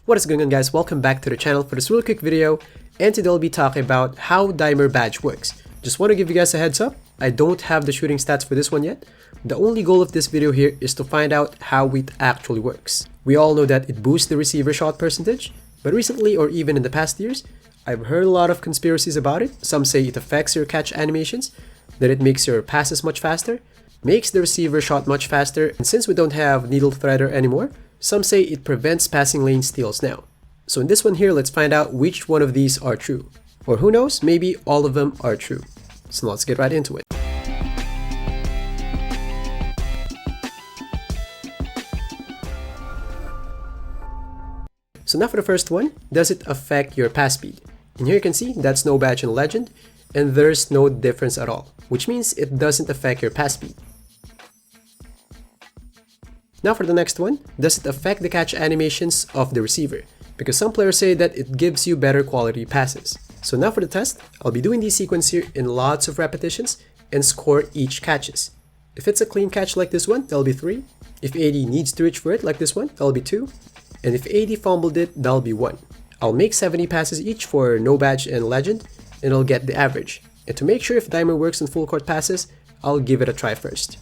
What is going on, guys? Welcome back to the channel for this really quick video, and today I'll be talking about how Dimer Badge works. Just want to give you guys a heads up, I don't have the shooting stats for this one yet. The only goal of this video here is to find out how it actually works. We all know that it boosts the receiver shot percentage, but recently or even in the past years, I've heard a lot of conspiracies about it. Some say it affects your catch animations, that it makes your passes much faster, makes the receiver shot much faster, and since we don't have needle threader anymore, some say it prevents passing lane steals now. So in this one here, let's find out which one of these are true. Or who knows, maybe all of them are true. So let's get right into it. So now for the first one, does it affect your pass speed? And here you can see that's no badge in Legend, and there's no difference at all, which means it doesn't affect your pass speed. Now for the next one, does it affect the catch animations of the receiver? Because some players say that it gives you better quality passes. So now for the test, I'll be doing these sequence here in lots of repetitions and score each catches. If it's a clean catch like this one, that'll be 3. If AD needs to reach for it like this one, that'll be 2. And if AD fumbled it, that'll be 1. I'll make 70 passes each for no badge and Legend, and I'll get the average. And to make sure if Dimer works in full court passes, I'll give it a try first.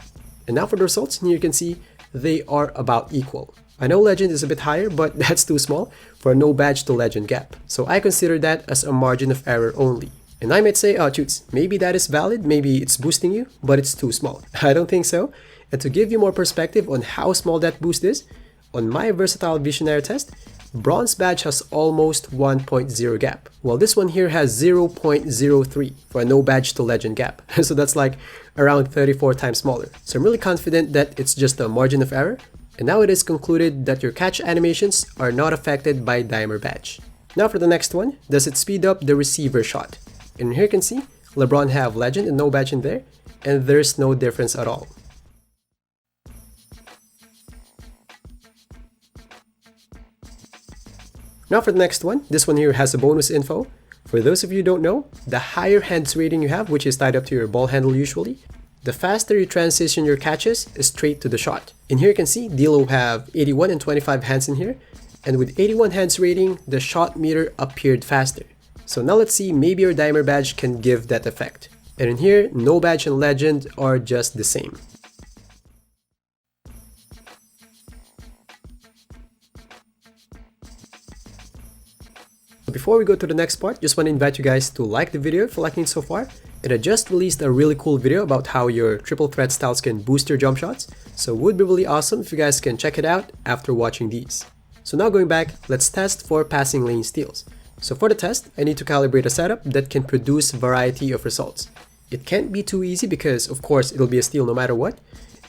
And now for the results, here you can see they are about equal. I know Legend is a bit higher, but that's too small for a no badge to Legend gap. So I consider that as a margin of error only. And I might say, oh Choots, maybe that is valid, maybe it's boosting you, but it's too small. I don't think so. And to give you more perspective on how small that boost is, on my Versatile Visionary test, Bronze Badge has almost 1.0 gap, while this one here has 0.03 for a no badge to Legend gap. So that's like around 34 times smaller. So I'm really confident that it's just a margin of error. And now it is concluded that your catch animations are not affected by Dimer Badge. Now for the next one, does it speed up the receiver shot? And here you can see LeBron have Legend and no badge in there, and there's no difference at all. Now for the next one, this one here has a bonus info. For those of you who don't know, the higher hands rating you have, which is tied up to your ball handle usually, the faster you transition your catches straight to the shot. And here you can see D'Lo have 81 and 25 hands in here, and with 81 hands rating, the shot meter appeared faster. So now let's see, maybe your Dimer Badge can give that effect. And in here, no badge and Legend are just the same. Before we go to the next part, just want to invite you guys to like the video if you're liking it so far. And I just released a really cool video about how your triple threat styles can boost your jump shots. So it would be really awesome if you guys can check it out after watching these. So now going back, let's test for passing lane steals. So for the test, I need to calibrate a setup that can produce a variety of results. It can't be too easy because of course it'll be a steal no matter what.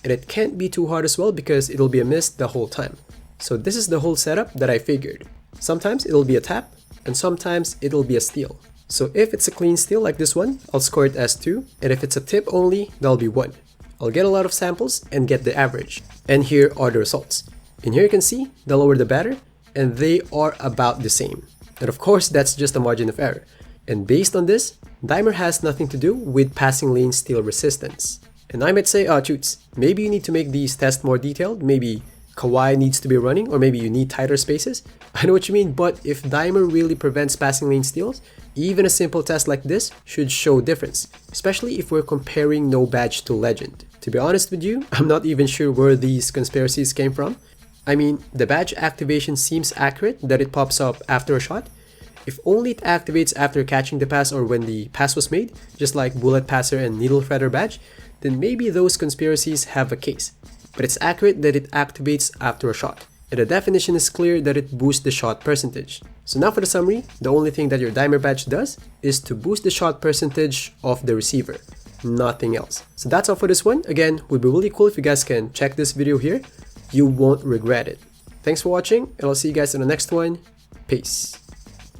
And it can't be too hard as well because it'll be a miss the whole time. So this is the whole setup that I figured. Sometimes it'll be a tap, and sometimes it'll be a steal. So if it's a clean steal like this one, I'll score it as 2, and if it's a tip only, that'll be 1. I'll get a lot of samples and get the average. And here are the results. And here you can see, the lower the better, and they are about the same. And of course, that's just a margin of error. And based on this, Dimer has nothing to do with passing lane steal resistance. And I might say, oh Choots, maybe you need to make these tests more detailed, maybe Kawhi needs to be running, or maybe you need tighter spaces. I know what you mean, but if Dimer really prevents passing lane steals, even a simple test like this should show difference, especially if we're comparing no badge to Legend. To be honest with you, I'm not even sure where these conspiracies came from. I mean, the badge activation seems accurate that it pops up after a shot. If only it activates after catching the pass or when the pass was made, just like Bullet Passer and Needle Threader badge, then maybe those conspiracies have a case. But it's accurate that it activates after a shot. And the definition is clear that it boosts the shot percentage. So now for the summary, the only thing that your Dimer Badge does is to boost the shot percentage of the receiver, nothing else. So that's all for this one. Again, it would be really cool if you guys can check this video here. You won't regret it. Thanks for watching, and I'll see you guys in the next one. Peace.